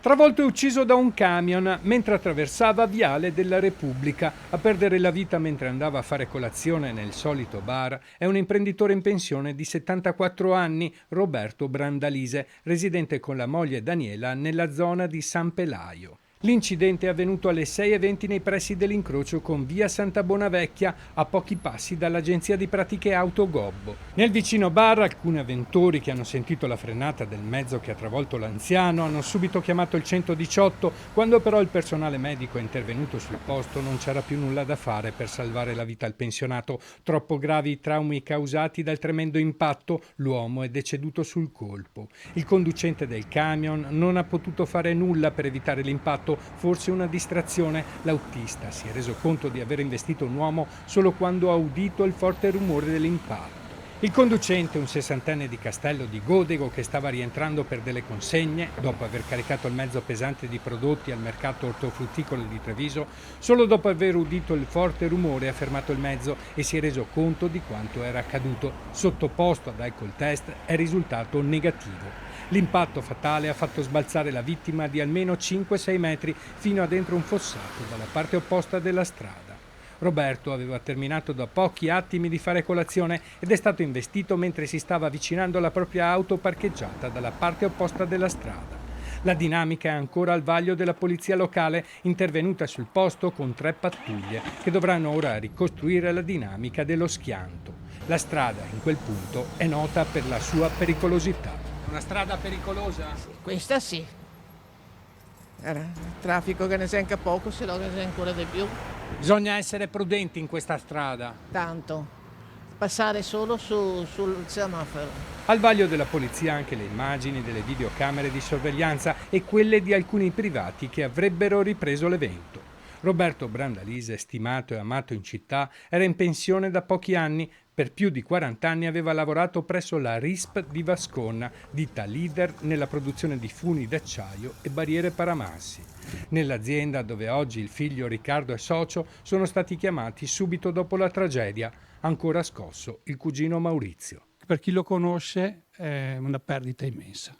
Travolto e ucciso da un camion mentre attraversava Viale della Repubblica. A perdere la vita mentre andava a fare colazione nel solito bar è un imprenditore in pensione di 74 anni, Roberto Brandalise, residente con la moglie Daniela nella zona di San Pelaio. L'incidente è avvenuto alle 6:20 nei pressi dell'incrocio con via Santa Bonavecchia, a pochi passi dall'agenzia di pratiche auto Gobbo. Nel vicino bar alcuni avventori che hanno sentito la frenata del mezzo che ha travolto l'anziano hanno subito chiamato il 118, quando però il personale medico è intervenuto sul posto non c'era più nulla da fare per salvare la vita al pensionato. Troppo gravi i traumi causati dal tremendo impatto, l'uomo è deceduto sul colpo. Il conducente del camion non ha potuto fare nulla per evitare l'impatto, forse una distrazione. L'autista si è reso conto di aver investito un uomo solo quando ha udito il forte rumore dell'impatto. Il conducente, un sessantenne di Castello di Godego che stava rientrando per delle consegne, dopo aver caricato il mezzo pesante di prodotti al mercato ortofrutticolo di Treviso, solo dopo aver udito il forte rumore ha fermato il mezzo e si è reso conto di quanto era accaduto. Sottoposto ad alcol test è risultato negativo. L'impatto fatale ha fatto sbalzare la vittima di almeno 5-6 metri fino a dentro un fossato dalla parte opposta della strada. Roberto aveva terminato da pochi attimi di fare colazione ed è stato investito mentre si stava avvicinando alla propria auto parcheggiata dalla parte opposta della strada. La dinamica è ancora al vaglio della polizia locale, intervenuta sul posto con 3 pattuglie che dovranno ora ricostruire la dinamica dello schianto. La strada in quel punto è nota per la sua pericolosità. Una strada pericolosa? Questa sì. Era il traffico che ne sente poco, se no ne sente ancora di più. Bisogna essere prudenti in questa strada. Tanto. Passare solo sul semaforo. Al vaglio della polizia anche le immagini delle videocamere di sorveglianza e quelle di alcuni privati che avrebbero ripreso l'evento. Roberto Brandalise, stimato e amato in città, era in pensione da pochi anni. Per più di 40 anni aveva lavorato presso la RISP di Vasconna, ditta leader nella produzione di funi d'acciaio e barriere paramassi. Nell'azienda dove oggi il figlio Riccardo è socio sono stati chiamati subito dopo la tragedia, ancora scosso il cugino Maurizio. Per chi lo conosce è una perdita immensa.